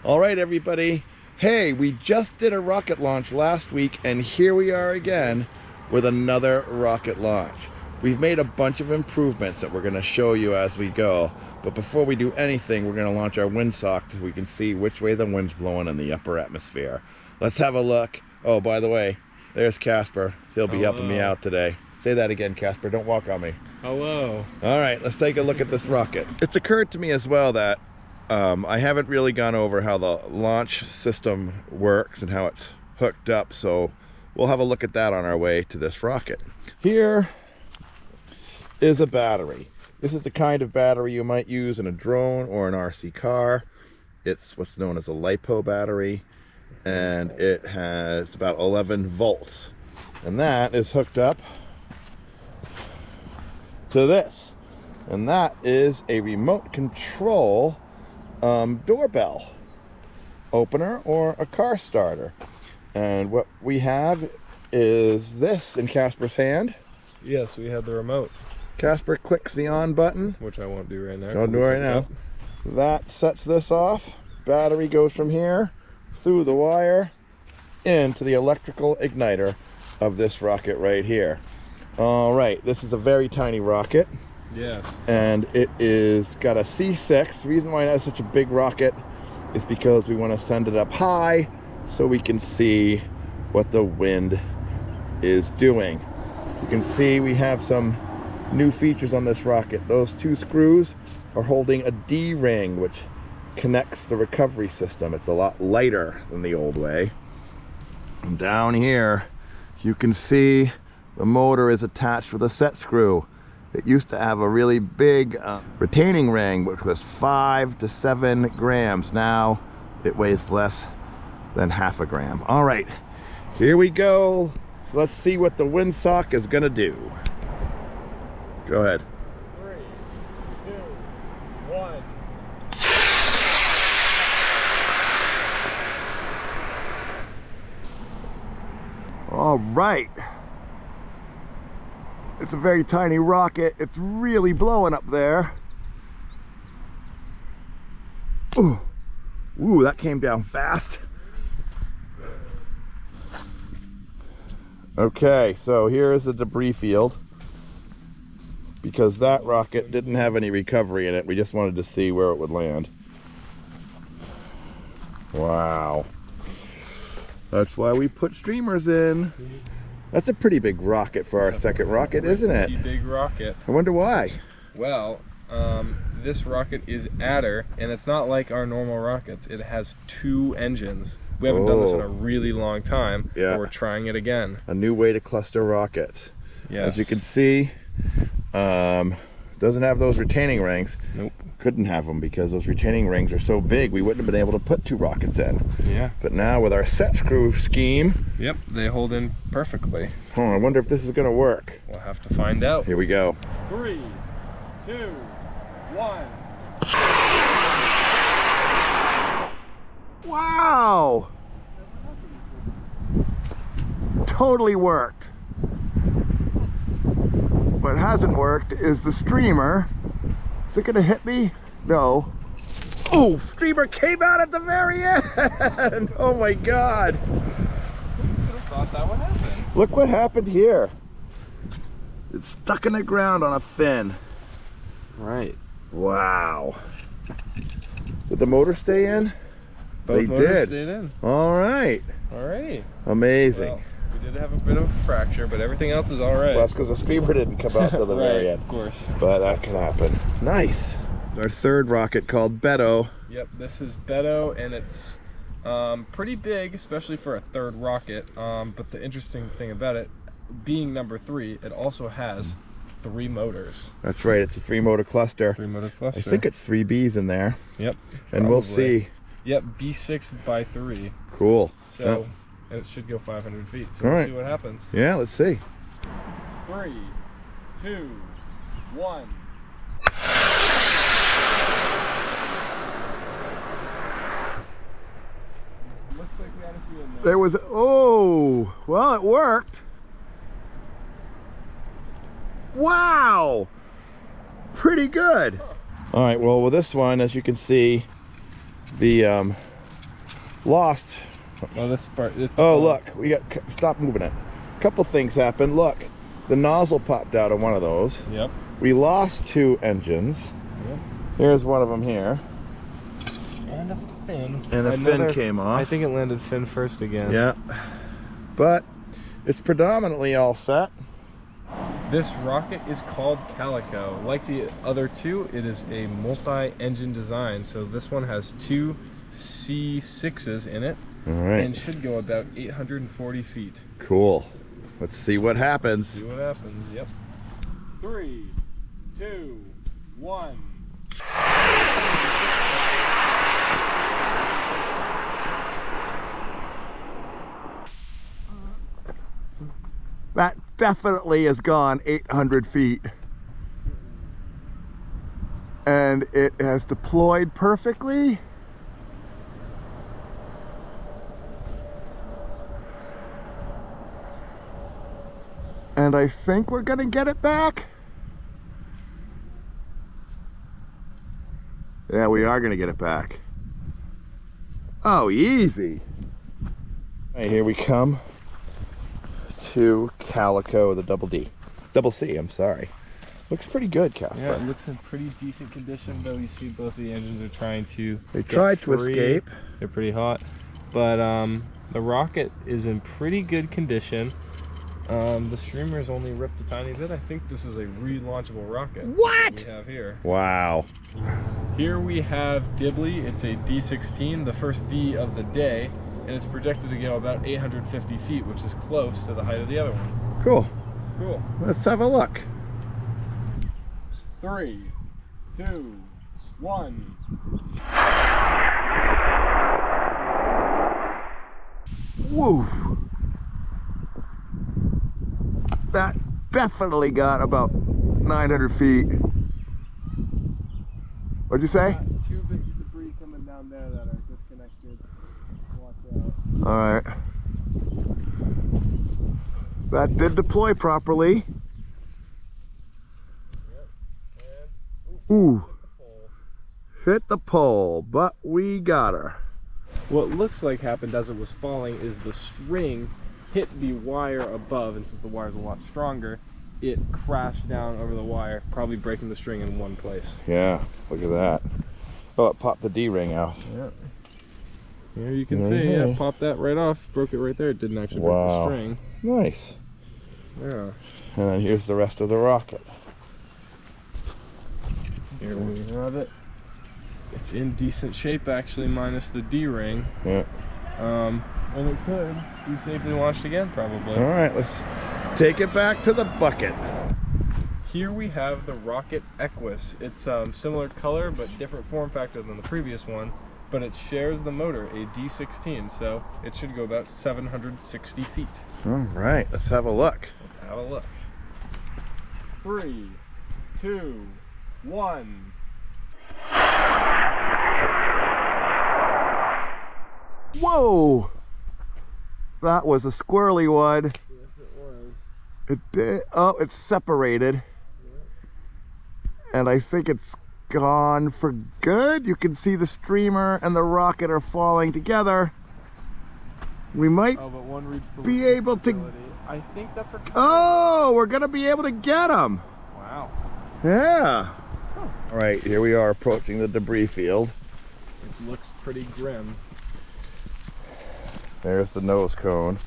All right, everybody. Hey, we just did a rocket launch last week, and here we are again with another rocket launch. We've made a bunch of improvements that we're going to show you as we go. But before we do anything, we're going to launch our windsock so we can see which way the wind's blowing in the upper atmosphere. Let's have a look. Oh, by the way, there's Casper. He'll be helping me out today. Say that again, Casper. Don't walk on me. Hello. All right, let's take a look at this rocket. It's occurred to me as well that I haven't really gone over how the launch system works and how it's hooked up, so we'll have a look at that on our way to this rocket. Here is a battery. This is the kind of battery you might use in a drone or an RC car. It's what's known as a LiPo battery, and it has about 11 volts. And that is hooked up to this. And that is a remote control doorbell opener or a car starter. And what we have is this in Casper's hand. Yes, we have the remote. Casper clicks the on button. Which I won't do right now. Don't do it right now. That sets this off. Battery goes from here through the wire into the electrical igniter of this rocket right here. All right, this is a very tiny rocket. Yes. And it is got a C6. The reason why it has such a big rocket is because we want to send it up high so we can see what the wind is doing. You can see we have some new features on this rocket. Those two screws are holding a D-ring, which connects the recovery system. It's a lot lighter than the old way. And down here, you can see the motor is attached with a set screw. It used to have a really big retaining ring, which was 5 to 7 grams. Now it weighs less than half a gram. All right, here we go. So let's see what the windsock is gonna do. Go ahead. 3, 2, 1. All right. It's a very tiny rocket. It's really blowing up there. Ooh, ooh, that came down fast. Okay, so here is a debris field. Because that rocket didn't have any recovery in it, we just wanted to see where it would land. Wow. That's why we put streamers in. That's a pretty big rocket for our second rocket, isn't it? Pretty big rocket. I wonder why. Well, this rocket is adder, and it's not like our normal rockets. It has 2 engines. We haven't done this in a really long time, but we're trying it again. A new way to cluster rockets. Yes. As you can see, doesn't have those retaining rings. Nope. Couldn't have them because those retaining rings are so big we wouldn't have been able to put 2 rockets in. Yeah. But now with our set screw scheme, yep, they hold in perfectly. I wonder if this is gonna work. We'll have to find out. Here we go. 3, 2, 1. Wow! Totally worked. What hasn't worked is the streamer. Is it gonna hit me? No. Oh, streamer came out at the very end! Oh my God! Who could have thought that would happen? Look what happened here. It's stuck in the ground on a fin. Right. Wow. Did the motor stay in? Both they motors did. Stayed in. All right. All right. Amazing. Well, we did have a bit of a fracture, but everything else is all right. Well, that's because the streamer didn't come out till the right, very end. of course. But that can happen. Nice. Our third rocket called Beto. Yep, this is Beto, and it's pretty big, especially for a third rocket. But the interesting thing about it, being number 3, it also has 3 motors. That's right, it's a 3-motor cluster. 3-motor cluster. I think it's 3 Bs in there. Yep. And we'll see. Yep, B6 by 3. Cool. So it should go 500 feet. So all we'll right. see what happens. Yeah, let's see. 3, 2, 1. Looks like we had to see it. There was, oh, well, it worked. Wow, pretty good. All right, well, with this one, as you can see, the lost. Oh, this part. Oh, look, we got, stop moving it. A couple things happened. Look, the nozzle popped out of one of those. Yep. We lost 2 engines. Yep. Here's one of them here. And a fin. And a fin came off. I think it landed fin first again. Yeah. But it's predominantly all set. This rocket is called Calico. Like the other two, it is a multi-engine design. So this one has 2 C6s in it. All right. And should go about 840 feet. Cool. Let's see what happens. See what happens. Yep. 3, 2, 1. That definitely has gone 800 feet. And it has deployed perfectly. And I think we're gonna get it back. Yeah, we are gonna get it back. Oh, easy. All right, here we come to Calico, the double C, I'm sorry. Looks pretty good, Casper. Yeah, it looks in pretty decent condition, though. You see both the engines are trying to tried to escape. They're pretty hot. But the rocket is in pretty good condition. The streamer's only ripped a tiny bit. I think this is a relaunchable rocket. What? We have here. Wow. Here we have Dibley. It's a D16, the first D of the day, and it's projected to go about 850 feet, which is close to the height of the other one. Cool. Cool. Let's have a look. 3, 2, 1. Woo! That definitely got about 900 feet. What'd you say? Got 2 bits of debris coming down there that are disconnected. Watch out. Alright. That did deploy properly. Ooh. Hit the pole, but we got her. What looks like happened as it was falling is the string hit the wire above, and since the wire's a lot stronger, it crashed down over the wire, probably breaking the string in one place. Yeah, look at that. Oh, it popped the D-ring out. Yeah. Here you can see, yeah, popped that right off, broke it right there. It didn't actually break the string. Nice. Yeah. And then here's the rest of the rocket. Here we have it. It's in decent shape, actually, minus the D-ring. Yeah. And it could be safely launched again, probably. All right, let's take it back to the bucket. Here we have the Rocket Equus. It's similar color, but different form factor than the previous one, but it shares the motor, a D16, so it should go about 760 feet. All right, let's have a look. Let's have a look. 3, 2, 1. Whoa! That was a squirrely one. Yes, it was. It did. Oh, it's separated. Yeah. And I think it's gone for good. You can see the streamer and the rocket are falling together. We might be able to. I think that's a. Oh, we're gonna be able to get them. Wow. Yeah. Huh. All right, here we are approaching the debris field. It looks pretty grim. There's the nose cone.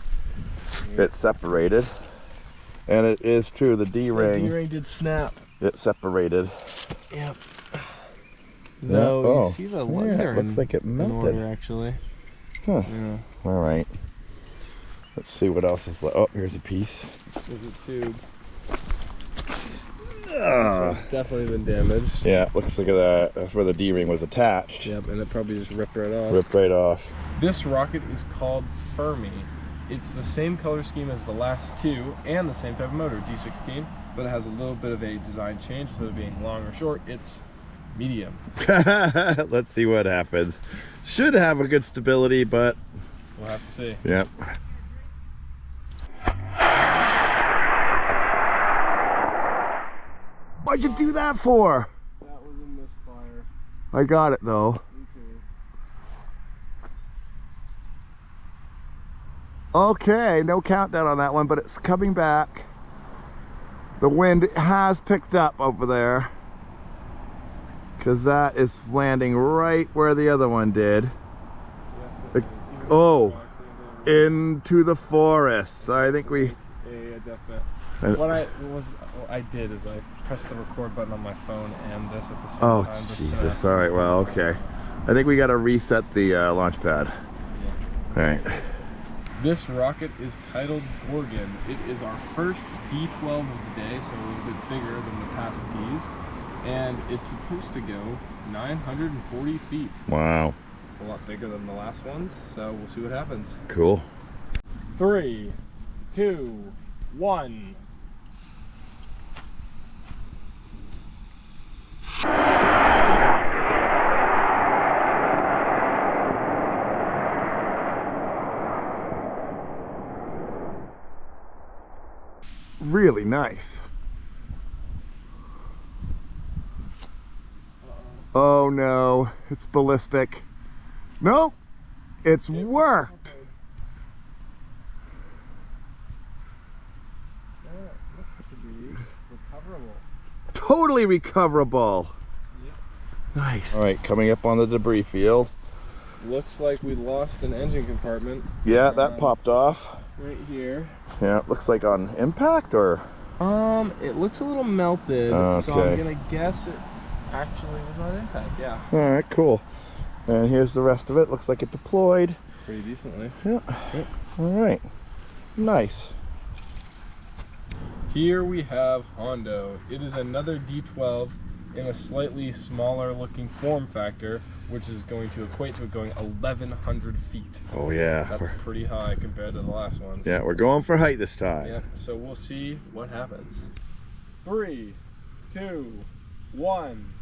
It's separated. And it is true, the D-ring. The D-ring did snap. It separated. Yep. No, you see the one there. It looks like it melted. Order, actually. Huh. Yeah. All right. Let's see what else is left. Oh, here's a piece. There's a tube. This one's definitely been damaged. Yeah, looks like that. That's where the D-ring was attached. Yep, and it probably just ripped right off. Ripped right off. This rocket is called Fermi. It's the same color scheme as the last two and the same type of motor, D16, but it has a little bit of a design change. Instead of being long or short, it's medium. Let's see what happens. Should have a good stability, but we'll have to see. Yep. What'd you do that for? That was a misfire. I got it though. Me too. Okay, no countdown on that one, but it's coming back. The wind has picked up over there, because that is landing right where the other one did. Yes, oh, into the forest. So I think we... A adjustment. What I did is I pressed the record button on my phone and this at the same time. Oh, Jesus. All right, well, okay. I think we got to reset the launch pad. Yeah. All right. This rocket is titled Gorgon. It is our first D12 of the day, so a little bit bigger than the past Ds. And it's supposed to go 940 feet. Wow. It's a lot bigger than the last ones, so we'll see what happens. Cool. 3, 2, 1. Really nice. Oh no, it's ballistic. Nope, it's worked. Totally recoverable. Yep. Nice. All right, coming up on the debris field. Looks like we lost an engine compartment. Yeah, that popped off. Right here. Yeah, it looks like on impact, or? It looks a little melted, okay. so I'm gonna guess it actually was on impact, yeah. All right, cool. And here's the rest of it. Looks like it deployed. Pretty decently. Yeah. Yep. All right. Nice. Here we have Hondo. It is another D12 in a slightly smaller looking form factor, which is going to equate to it going 1,100 feet. Oh yeah. That's pretty high compared to the last ones. Yeah, we're going for height this time. Yeah, so we'll see what happens. 3, 2, 1.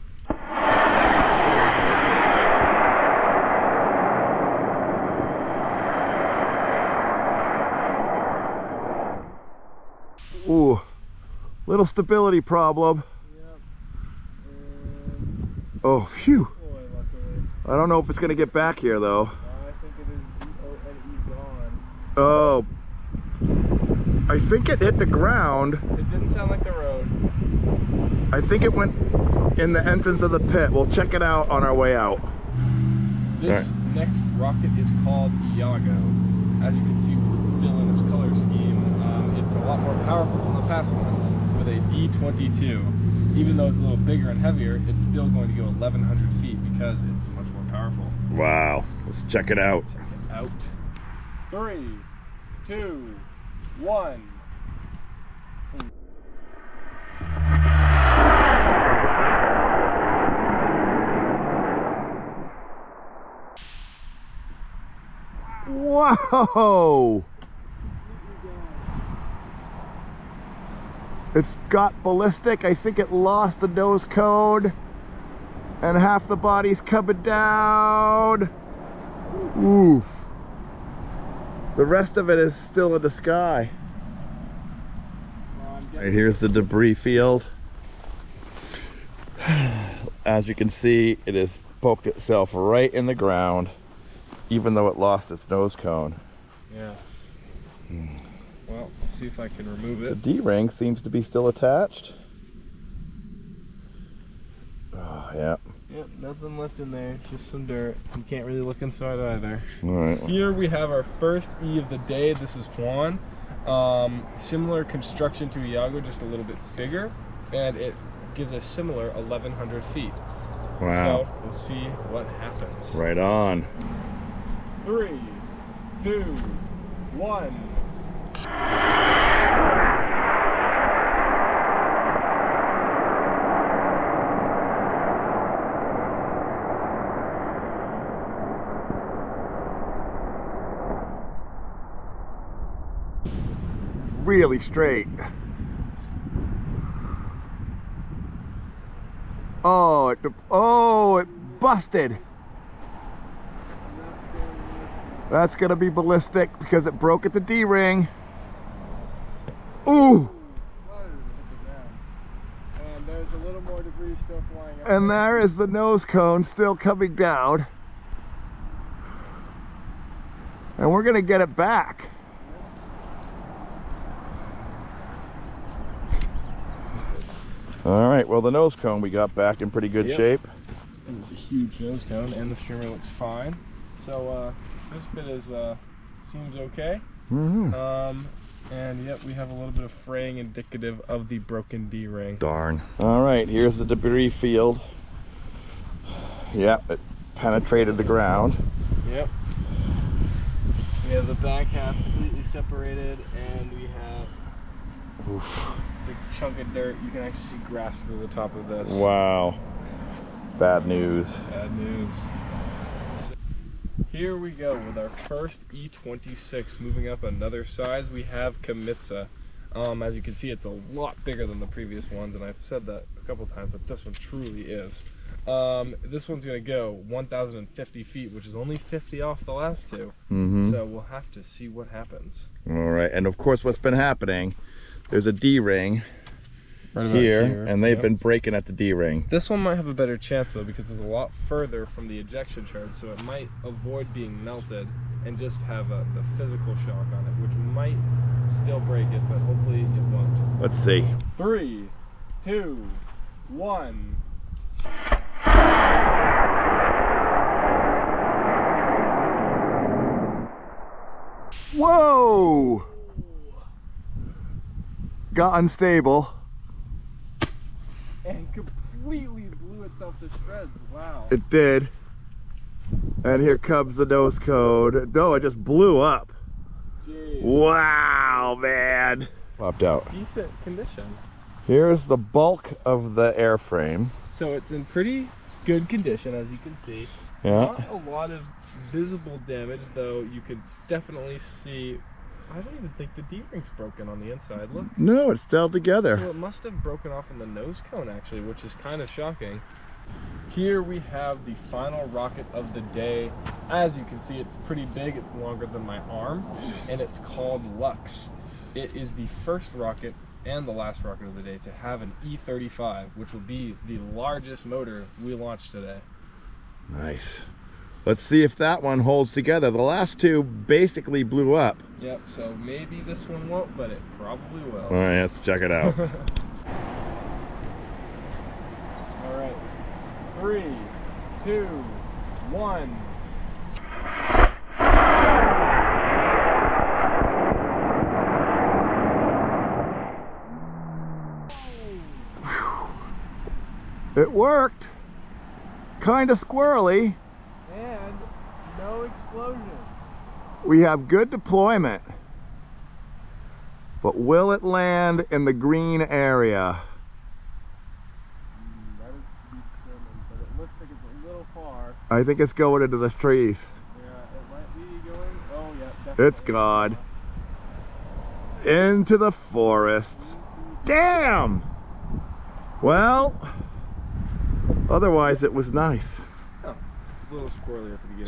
Ooh, little stability problem. Yep. Oh, phew. Boy, luckily. I don't know if it's going to get back here, though. I think it is gone. Oh, I think it hit the ground. It didn't sound like the road. I think it went in the entrance of the pit. We'll check it out on our way out. This next rocket is called Iago. As you can see with its villainous color scheme, it's a lot more powerful than the past ones with a D22. Even though it's a little bigger and heavier, it's still going to go 1,100 feet because it's much more powerful. Wow, let's check it out. Check it out. 3, 2, 1. Whoa! It's got ballistic. I think it lost the nose cone and half the body's coming down. Ooh. The rest of it is still in the sky. Right, here's the debris field. As you can see, it has poked itself right in the ground, even though it lost its nose cone. Yeah. Well, let's see if I can remove it. The D-ring seems to be still attached. Oh, yeah. Yep, nothing left in there, just some dirt. You can't really look inside either. All right. Here we have our first E of the day. This is Juan. Similar construction to Iago, just a little bit bigger, and it gives a similar 1,100 feet. Wow. So we'll see what happens. Right on. 3, 2, 1. Really straight. Oh, it busted. That's gonna be ballistic because it broke at the D-ring. Ooh! And there's a little more debris still flying up. And there is the nose cone still coming down. And we're gonna get it back. All right, well, the nose cone we got back in pretty good shape. It's a huge nose cone, and the streamer looks fine. So this bit is seems okay. And yep, we have a little bit of fraying indicative of the broken D-ring. Darn. All right, here's the debris field. Yep, it penetrated the ground. Yep. We have the back half completely separated, and we have a big chunk of dirt. You can actually see grass through the top of this. Wow. Bad news. Bad news. So here we go with our first E26. Moving up another size, we have Kamitsa. As you can see, it's a lot bigger than the previous ones, and I've said that a couple times, but this one truly is. This one's gonna go 1,050 feet, which is only 50 off the last two. So we'll have to see what happens. All right, and of course what's been happening, there's a D-ring right here, and they've been breaking at the D-ring. This one might have a better chance though, because it's a lot further from the ejection charge, so it might avoid being melted and just have the physical shock on it, which might still break it, but hopefully it won't. Let's see. 3, 2, 1. Whoa! Got unstable. And completely blew itself to shreds. Wow. It did. And here comes the nose cone. No, it just blew up. Jeez. Wow, man. Popped out. Decent condition. Here's the bulk of the airframe. So it's in pretty good condition, as you can see. Yeah. Not a lot of visible damage, though you could definitely see. I don't even think the D-ring's broken on the inside. Look. No, it's still together. So it must have broken off in the nose cone, actually, which is kind of shocking. Here we have the final rocket of the day. As you can see, it's pretty big. It's longer than my arm, and it's called Lux. It is the first rocket and the last rocket of the day to have an E35, which will be the largest motor we launched today. Nice. Let's see if that one holds together. The last two basically blew up. Yep, so maybe this one won't, but it probably will. All right, let's check it out. All right, 3, 2, 1. It worked. Kind of squirrely. And no explosion. We have good deployment. But will it land in the green area? That is to be determined, but it looks like it's a little far. I think it's going into the trees. Yeah, it might be going. Oh, yeah, definitely. It's gone. Into the forests. Damn! Well, otherwise it was nice. Oh, a little squirrely at the beginning.